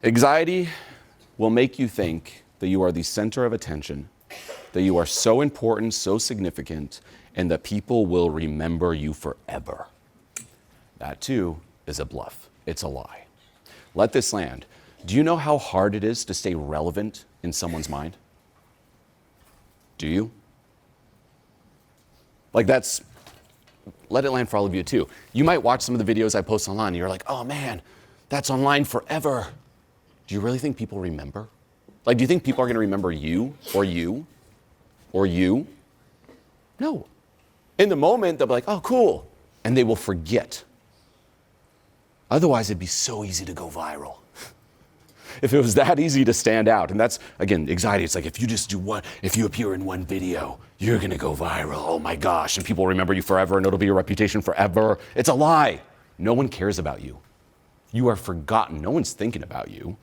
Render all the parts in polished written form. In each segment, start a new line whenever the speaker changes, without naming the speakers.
Anxiety will make you think that you are the center of attention, that you are so important, so significant, and that people will remember you forever. That too is a bluff. It's a lie. Let this land. Do you know how hard it is to stay relevant in someone's mind? Do you? Like let it land for all of you too. You might watch some of the videos I post online and you're like, oh man, that's online forever. Do you really think people remember? Like, do you think people are going to remember you or you or you? No. In the moment, they'll be like, oh, cool. And they will forget. Otherwise, it'd be so easy to go viral. If it was that easy to stand out, and that's, again, anxiety. It's like, if you appear in one video, you're going to go viral. Oh my gosh. And people remember you forever and it'll be your reputation forever. It's a lie. No one cares about you. You are forgotten. No one's thinking about you.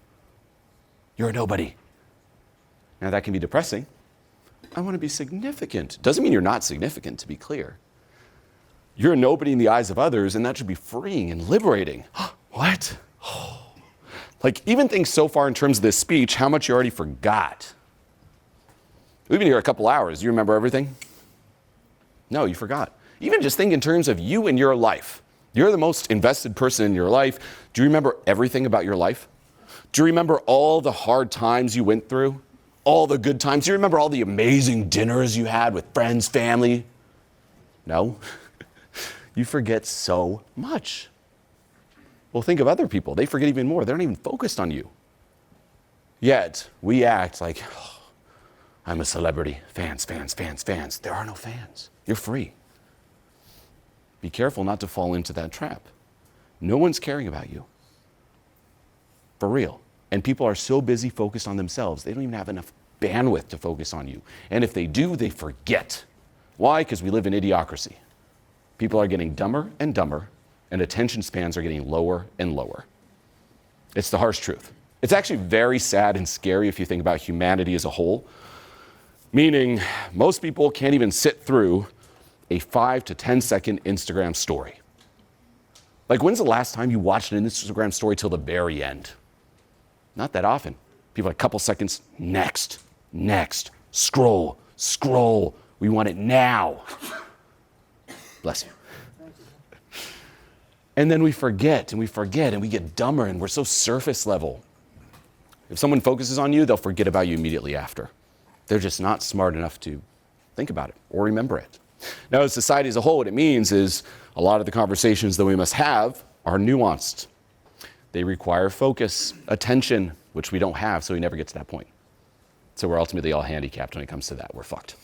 You're a nobody. Now that can be depressing. I want to be significant. Doesn't mean you're not significant, to be clear. You're a nobody in the eyes of others, and that should be freeing and liberating. What? Like, even think so far in terms of this speech, how much you already forgot. We've been here a couple hours. Do you remember everything? No, you forgot. Even just think in terms of you and your life. You're the most invested person in your life. Do you remember everything about your life? Do you remember all the hard times you went through? All the good times? Do you remember all the amazing dinners you had with friends, family? No. You forget so much. Well, think of other people. They forget even more. They're not even focused on you. Yet, we act like, oh, I'm a celebrity. Fans, fans, fans, fans. There are no fans. You're free. Be careful not to fall into that trap. No one's caring about you. For real. And people are so busy focused on themselves, they don't even have enough bandwidth to focus on you. And if they do, they forget. Why? Because we live in idiocracy. People are getting dumber and dumber, and attention spans are getting lower and lower. It's the harsh truth. It's actually very sad and scary if you think about humanity as a whole, meaning most people can't even sit through a 5 to 10 second Instagram story. Like, when's the last time you watched an Instagram story till the very end? Not that often. People, a couple seconds, next, scroll. We want it now. Bless you. And then we forget, and we get dumber, and we're so surface level. If someone focuses on you, they'll forget about you immediately after. They're just not smart enough to think about it or remember it. Now, as society as a whole, what it means is a lot of the conversations that we must have are nuanced. They require focus, attention, which we don't have, so we never get to that point. So we're ultimately all handicapped when it comes to that. We're fucked.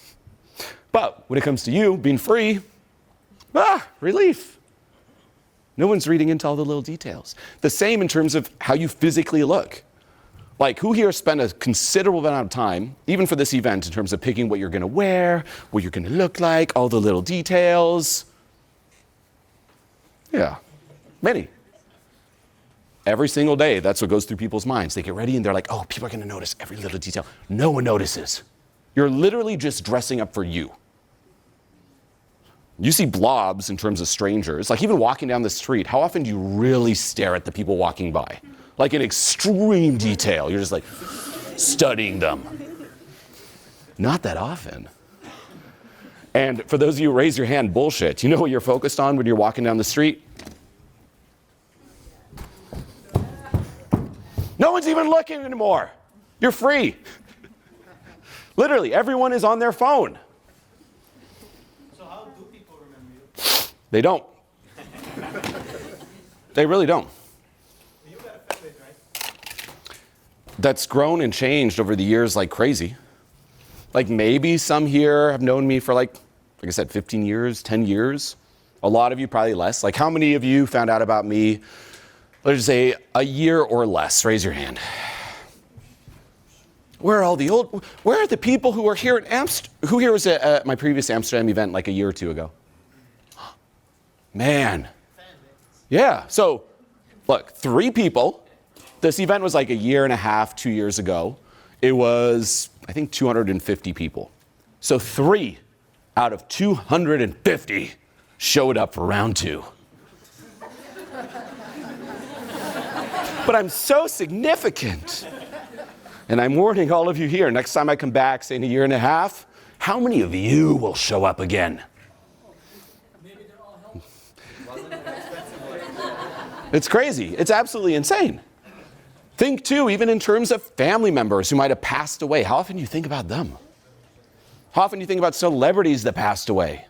But when it comes to you being free, relief. No one's reading into all the little details. The same in terms of how you physically look. Like, who here spent a considerable amount of time, even for this event, in terms of picking what you're going to wear, what you're going to look like, all the little details? Yeah, many. Every single day, that's what goes through people's minds. They get ready and they're like, oh, people are going to notice every little detail. No one notices. You're literally just dressing up for you. You see blobs in terms of strangers. Like, even walking down the street, how often do you really stare at the people walking by? Like, in extreme detail. You're just like studying them. Not that often. And for those of you who raise your hand, bullshit. You know what you're focused on when you're walking down the street? No one's even looking anymore. You're free. Literally, everyone is on their phone.
So how do people remember you?
They don't. They really don't.
You got a fan base, right?
That's grown and changed over the years like crazy. Like, maybe some here have known me for like I said, 15 years, 10 years. A lot of you probably less. Like, how many of you found out about me, let's just say, a year or less? Raise your hand. Where are the people who were here at Amsterdam? Who here was at my previous Amsterdam event like a year or two ago? Man. Yeah, so look, 3 people. This event was like a year and a half, 2 years ago. It was, I think, 250 people. So 3 out of 250 showed up for round 2. But I'm so significant. And I'm warning all of you here, next time I come back, say in a year and a half, how many of you will show up again?
Maybe they're all healthy.
It's crazy. It's absolutely insane. Think too, even in terms of family members who might have passed away. How often do you think about them? How often do you think about celebrities that passed away?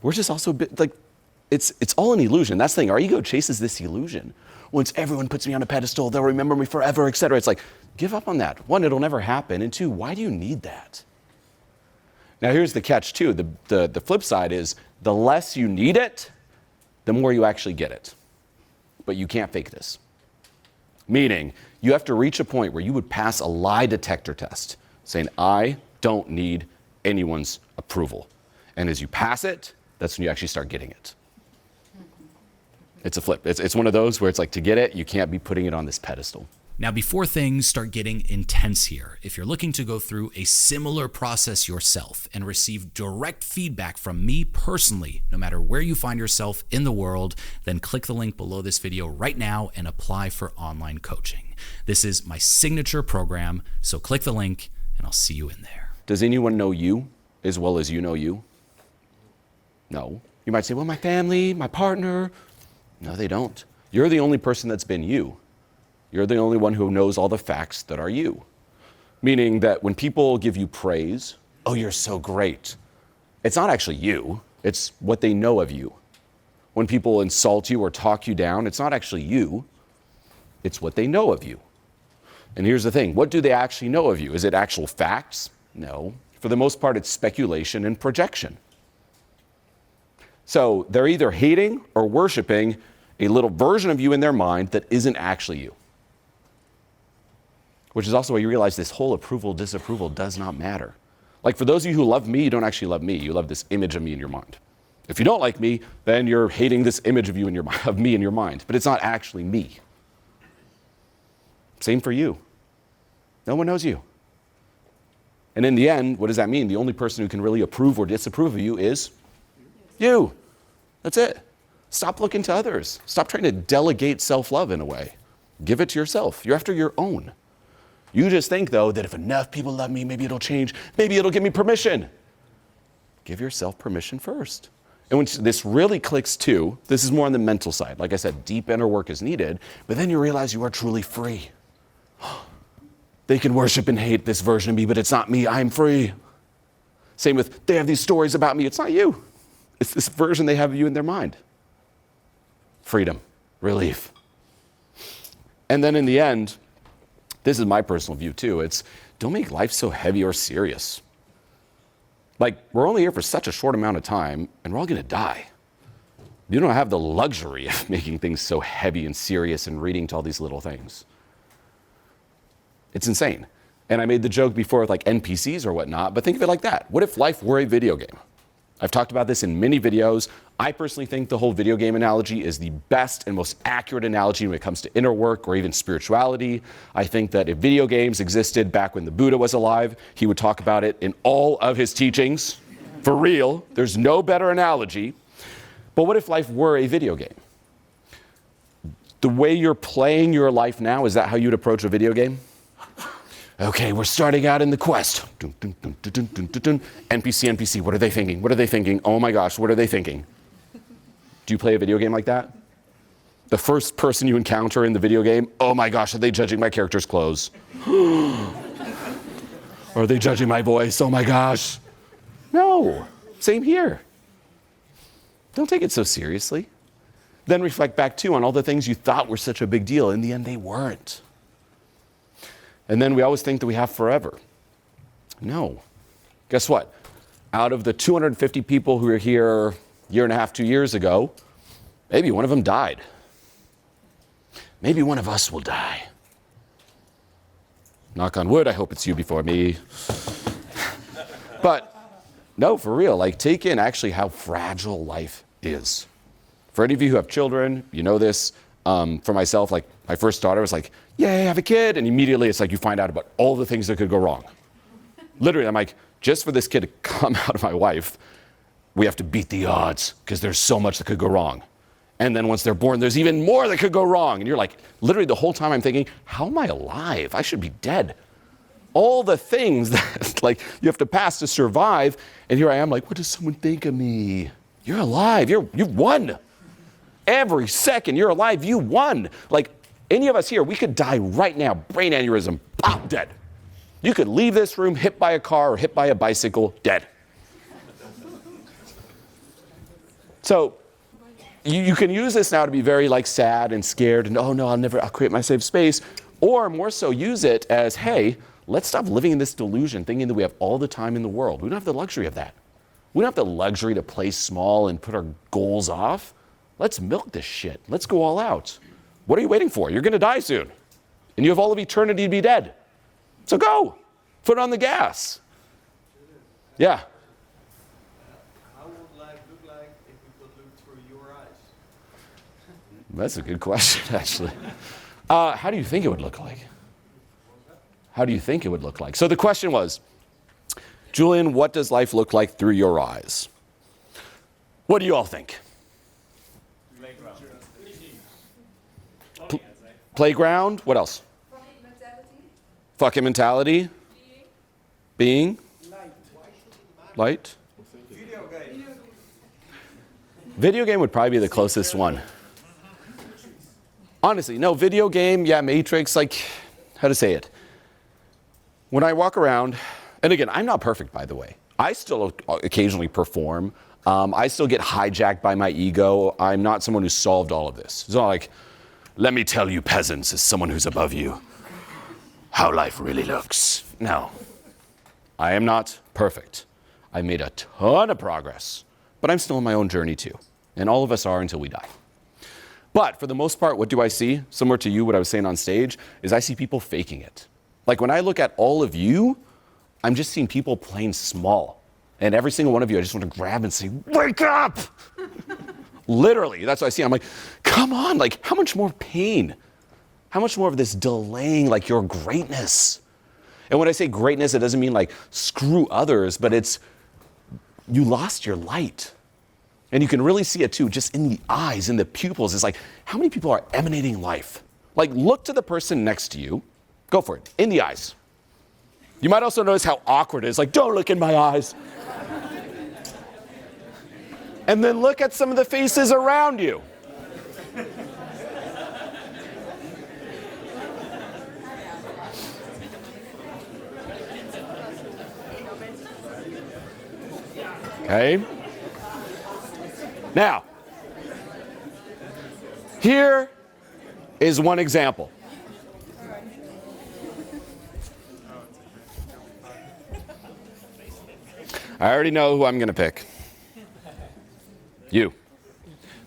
We're just also a bit like, it's all an illusion. That's the thing. Our ego chases this illusion. Once everyone puts me on a pedestal, they'll remember me forever, etc. It's like, give up on that. One, it'll never happen. And two, why do you need that? Now here's the catch too. The flip side is the less you need it, the more you actually get it. But you can't fake this. Meaning, you have to reach a point where you would pass a lie detector test saying, I don't need anyone's approval. And as you pass it, that's when you actually start getting it. It's a flip. It's one of those where it's like, to get it, you can't be putting it on this pedestal.
Now, before things start getting intense here, if you're looking to go through a similar process yourself and receive direct feedback from me personally, no matter where you find yourself in the world, then click the link below this video right now and apply for online coaching. This is my signature program, so click the link and I'll see you in there.
Does anyone know you as well as you know you? No. You might say, well, my family, my partner. No, they don't. You're the only person that's been you. You're the only one who knows all the facts that are you. Meaning that when people give you praise, oh, you're so great, it's not actually you, it's what they know of you. When people insult you or talk you down, it's not actually you, it's what they know of you. And here's the thing, what do they actually know of you? Is it actual facts? No. For the most part, it's speculation and projection. So they're either hating or worshiping a little version of you in their mind that isn't actually you. Which is also why you realize this whole approval, disapproval does not matter. Like for those of you who love me, you don't actually love me. You love this image of me in your mind. If you don't like me, then you're hating this image of you in your of me in your mind. But it's not actually me. Same for you. No one knows you. And in the end, what does that mean? The only person who can really approve or disapprove of you is you. That's it. Stop looking to others. Stop trying to delegate self-love in a way. Give it to yourself. You're after your own. You just think, though, that if enough people love me, maybe it'll change. Maybe it'll give me permission. Give yourself permission first. And when this really clicks too, this is more on the mental side. Like I said, deep inner work is needed, but then you realize you are truly free. They can worship and hate this version of me, but it's not me. I'm free. Same with, they have these stories about me. It's not you. It's this version they have of you in their mind. Freedom, relief. And then in the end, this is my personal view too, it's don't make life so heavy or serious. Like, we're only here for such a short amount of time, and we're all gonna die. You don't have the luxury of making things so heavy and serious and reading to all these little things. It's insane. And I made the joke before with like NPCs or whatnot, but think of it like that. What if life were a video game? I've talked about this in many videos. I personally think the whole video game analogy is the best and most accurate analogy when it comes to inner work or even spirituality. I think that if video games existed back when the Buddha was alive, he would talk about it in all of his teachings. For real, there's no better analogy. But what if life were a video game? The way you're playing your life now, is that how you'd approach a video game? Okay, we're starting out in the quest. Dun, dun, dun, dun, dun, dun, dun, dun. NPC, what are they thinking? What are they thinking? Oh my gosh, what are they thinking? Do you play a video game like that? The first person you encounter in the video game, oh my gosh, are they judging my character's clothes? Are they judging my voice? Oh my gosh. No, same here. Don't take it so seriously. Then reflect back too on all the things you thought were such a big deal. In the end, they weren't. And then we always think that we have forever. No. Guess what? Out of the 250 people who were here a year and a half, 2 years ago, maybe one of them died. Maybe one of us will die. Knock on wood, I hope it's you before me. But no, for real, like take in actually how fragile life is. For any of you who have children, you know this. For myself, like my first daughter was like, yay, I have a kid. And immediately it's like you find out about all the things that could go wrong. Literally, I'm like, just for this kid to come out of my wife, we have to beat the odds because there's so much that could go wrong. And then once they're born, there's even more that could go wrong. And you're like, literally the whole time I'm thinking, how am I alive? I should be dead. All the things that like you have to pass to survive. And here I am like, what does someone think of me? You're alive. You've won. Every second you're alive, you won. Like any of us here, we could die right now, brain aneurysm, pop, dead. You could leave this room hit by a car or hit by a bicycle, dead. So you can use this now to be very like sad and scared and, oh no, I'll create my safe space. Or more so use it as, hey, let's stop living in this delusion, thinking that we have all the time in the world. We don't have the luxury of that. We don't have the luxury to play small and put our goals off. Let's milk this shit. Let's go all out. What are you waiting for? You're going to die soon. And you have all of eternity to be dead. So go. Foot on the gas. Yeah.
How would life look like if we could look through your eyes?
That's a good question, actually. How do you think it would look like? How do you think it would look like? So the question was, Julien, what does life look like through your eyes? What do you all think? Playground. What else? Fucking mentality. Being. Light. Video game would probably be the closest one. Honestly, no, video game, yeah, Matrix, like, how to say it? When I walk around, and again, I'm not perfect, by the way. I still occasionally perform. I still get hijacked by my ego. I'm not someone who's solved all of this. It's not like, let me tell you peasants, as someone who's above you, how life really looks. No, I am not perfect. I made a ton of progress, but I'm still on my own journey too. And all of us are until we die. But for the most part, what do I see? Similar to you, what I was saying on stage, is I see people faking it. Like when I look at all of you, I'm just seeing people playing small. And every single one of you, I just want to grab and say, wake up! Literally, that's what I see. I'm like, come on, like how much more pain? How much more of this delaying like your greatness? And when I say greatness, it doesn't mean like screw others, but it's you lost your light. And you can really see it too, just in the eyes, in the pupils. It's like, how many people are emanating life? Like look to the person next to you. Go for it, in the eyes. You might also notice how awkward it is. Like, don't look in my eyes. And then look at some of the faces around you. Okay. Now, here is one example. I already know who I'm going to pick. You.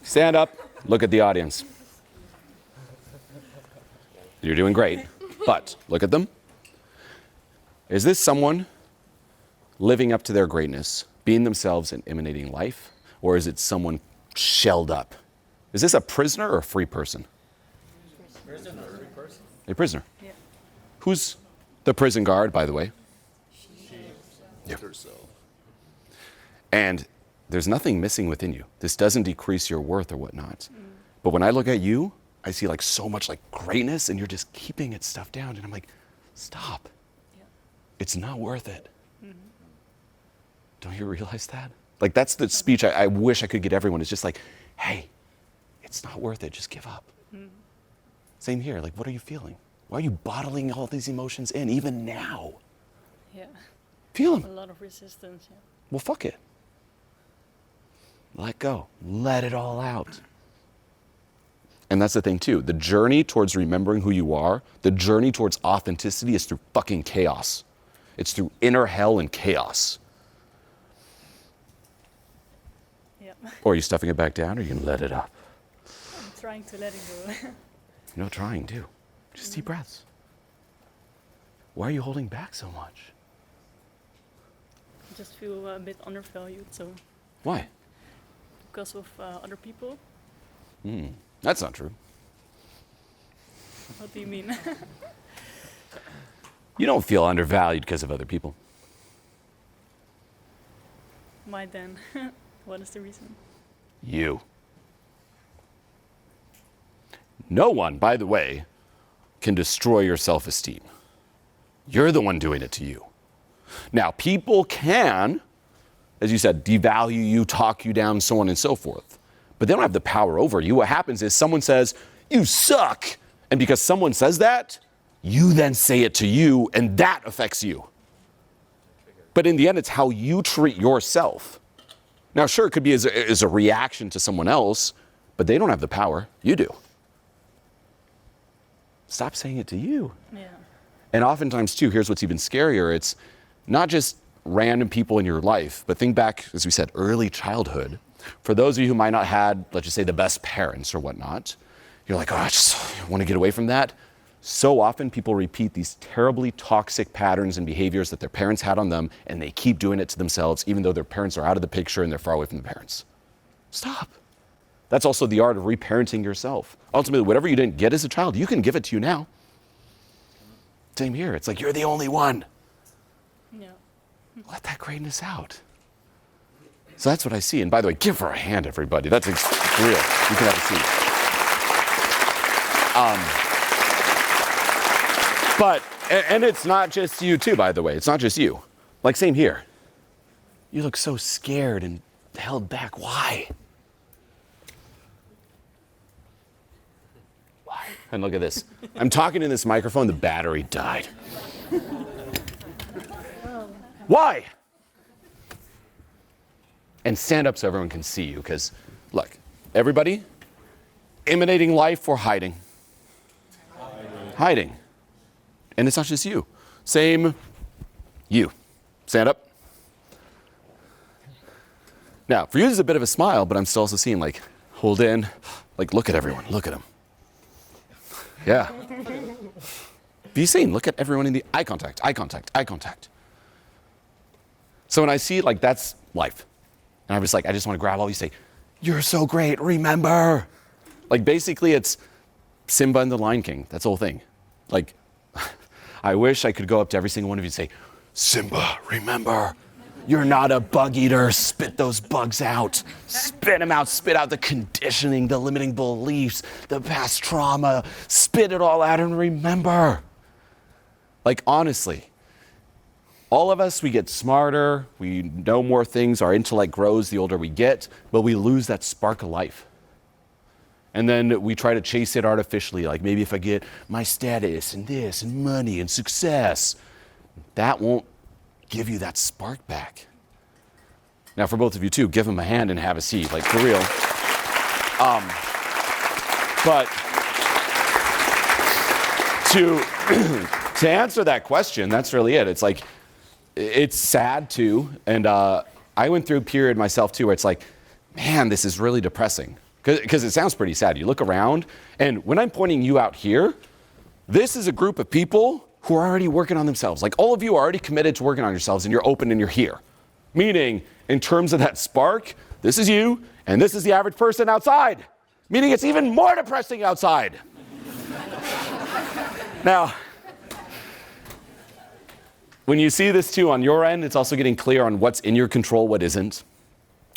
Stand up, look at the audience. You're doing great, but look at them. Is this someone living up to their greatness, being themselves and emanating life? Or is it someone shelled up? Is this a prisoner or a free person?
Prisoner.
A prisoner.
Yeah.
Who's the prison guard, by the way? Yeah. And there's nothing missing within you. This doesn't decrease your worth or whatnot. But when I look at you, I see like so much like greatness and you're just keeping it stuffed down. And I'm like, stop.
Yeah.
It's not worth it. Don't you realize that? Like that's the speech I wish I could get everyone. It's just like, hey, it's not worth it. Just give up. Same here. Like, what are you feeling? Why are you bottling all these emotions in, even now?
Yeah.
Feel
A
them.
lot of resistance. Yeah.
Well, fuck it. Let go. Let it all out. And that's the thing too. The journey towards remembering who you are, the journey towards authenticity is through fucking chaos. It's through inner hell and chaos.
Yeah.
Or are you stuffing it back down or are you going to let it up?
I'm trying to let it go.
You're not trying to. Just deep breaths. Why are you holding back so much?
I just feel a bit undervalued, so
Why?
because of other people.
That's not true.
What do you mean?
You don't feel undervalued because of other people.
Why then? What is the reason?
You. No one, by the way, can destroy your self-esteem. You're the one doing it to you. Now, people can, as you said, devalue you, talk you down, so on and so forth. But they don't have the power over you. What happens is someone says, you suck. And because someone says that, you then say it to you, and that affects you. But in the end, it's how you treat yourself. Now, sure, it could be as a reaction to someone else, but they don't have the power. You do. Stop saying it to you.
Yeah.
And oftentimes, too, here's what's even scarier. It's not just random people in your life, but think back, as we said, early childhood. For those of you who might not had, let's just say, the best parents or whatnot, you're like, oh, I just want to get away from that. So often people repeat these terribly toxic patterns and behaviors that their parents had on them, and they keep doing it to themselves, even though their parents are out of the picture and they're far away from the parents. Stop. That's also the art of reparenting yourself. Ultimately, whatever you didn't get as a child, you can give it to you now. Same here. It's like, you're the only one.
Yeah.
Let that greatness out. So that's what I see. And by the way, give her a hand, everybody. That's real. You can have a seat. But, and it's not just you too, by the way. It's not just you. Like, same here. You look so scared and held back. Why? Why? And look at this. I'm talking in this microphone. The battery died. Why? And stand up so everyone can see you, because, look, everybody, emanating life or hiding? Hiding. And it's not just you. Same, you. Stand up. Now, for you, there's a bit of a smile, but I'm still also seeing, like, hold in, like, look at everyone, look at them. Yeah. Be seen, look at everyone in the eye contact, eye contact, eye contact. So when I see it, like, that's life. And I'm just like, I just want to grab all you, say, you're so great, remember. Like, basically, it's Simba and the Lion King. That's the whole thing. Like, I wish I could go up to every single one of you and say, Simba, remember, you're not a bug eater. Spit those bugs out. Spit them out. Spit out the conditioning, the limiting beliefs, the past trauma. Spit it all out and remember. Like, honestly, all of us, we get smarter, we know more things, our intellect grows the older we get, but we lose that spark of life. And then we try to chase it artificially, like maybe if I get my status and this and money and success, that won't give you that spark back. Now for both of you too, give them a hand and have a seat, like for real. But to answer that question, that's really it. It's like, it's sad too, and I went through a period myself too where it's like, man, this is really depressing. Because it sounds pretty sad. You look around, and when I'm pointing you out here, this is a group of people who are already working on themselves. Like all of you are already committed to working on yourselves, and you're open and you're here. Meaning, in terms of that spark, this is you, and this is the average person outside. Meaning it's even more depressing outside. Now, when you see this too on your end, it's also getting clear on what's in your control, what isn't.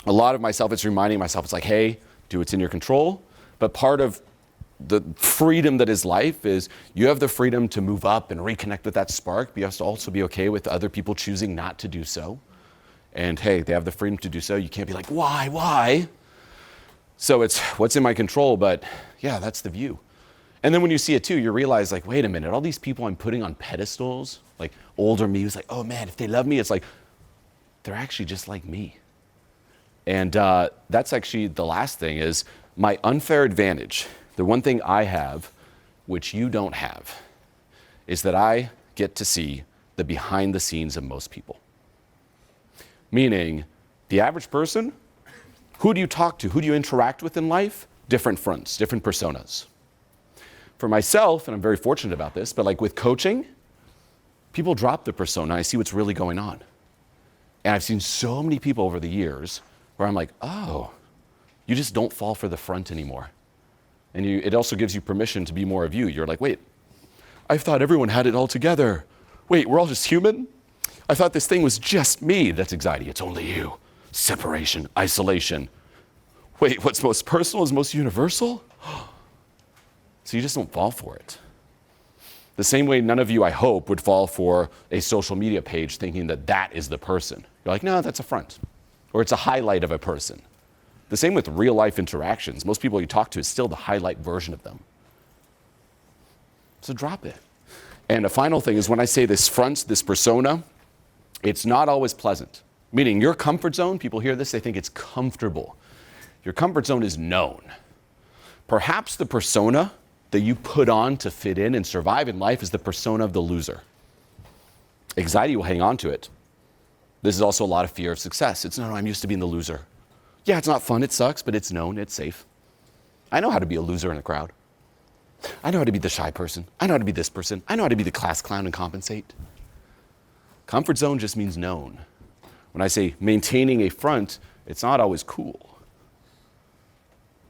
A lot of myself, it's reminding myself, it's like, hey, do what's in your control. But part of the freedom that is life is you have the freedom to move up and reconnect with that spark, but you have to also be okay with other people choosing not to do so. And hey, they have the freedom to do so. You can't be like, why? So it's what's in my control, but yeah, that's the view. And then when you see it too, you realize like, wait a minute, all these people I'm putting on pedestals, like older me who's like, oh man, if they love me, it's like, they're actually just like me. And that's actually the last thing is my unfair advantage. The one thing I have, which you don't have, is that I get to see the behind the scenes of most people. Meaning, the average person, who do you talk to? Who do you interact with in life? Different fronts, different personas. For myself, and I'm very fortunate about this, but like with coaching, people drop the persona. I see what's really going on. And I've seen so many people over the years where I'm like, oh, you just don't fall for the front anymore. And it also gives you permission to be more of you. You're like, wait, I thought everyone had it all together. Wait, we're all just human? I thought this thing was just me. That's anxiety. It's only you. Separation, isolation. Wait, what's most personal is most universal? So you just don't fall for it. The same way none of you, I hope, would fall for a social media page thinking that that is the person. You're like, no, that's a front. Or it's a highlight of a person. The same with real life interactions. Most people you talk to is still the highlight version of them. So drop it. And a final thing is when I say this front, this persona, it's not always pleasant. Meaning your comfort zone, people hear this, they think it's comfortable. Your comfort zone is known. Perhaps the persona that you put on to fit in and survive in life is the persona of the loser. Anxiety will hang on to it. This is also a lot of fear of success. It's, no, I'm used to being the loser. Yeah, it's not fun, it sucks, but it's known, it's safe. I know how to be a loser in a crowd. I know how to be the shy person. I know how to be this person. I know how to be the class clown and compensate. Comfort zone just means known. When I say maintaining a front, it's not always cool.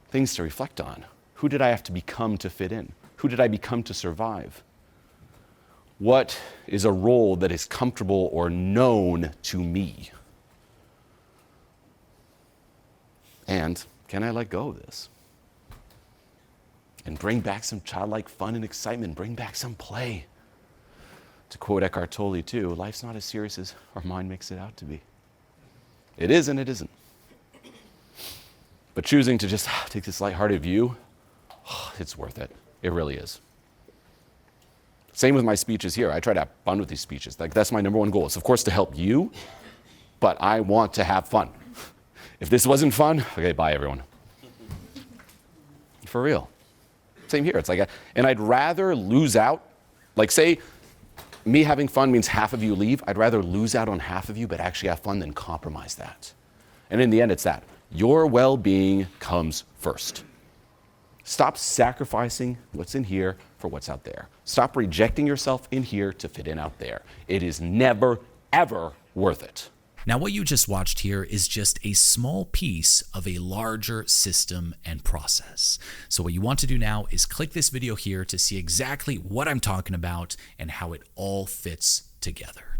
Things to reflect on. Who did I have to become to fit in? Who did I become to survive? What is a role that is comfortable or known to me? And can I let go of this? And bring back some childlike fun and excitement, bring back some play. To quote Eckhart Tolle too, life's not as serious as our mind makes it out to be. It is and it isn't. But choosing to just take this lighthearted view, it's worth it. It really is. Same with my speeches here. I try to have fun with these speeches. Like that's my number one goal. It's of course to help you, but I want to have fun. If this wasn't fun, okay, bye everyone. For real. Same here. It's like, and I'd rather lose out, like say me having fun means half of you leave. I'd rather lose out on half of you, but actually have fun than compromise that. And in the end, it's that. Your well-being comes first. Stop sacrificing what's in here for what's out there. Stop rejecting yourself in here to fit in out there. It is never, ever worth it.
Now, what you just watched here is just a small piece of a larger system and process. So what you want to do now is click this video here to see exactly what I'm talking about and how it all fits together.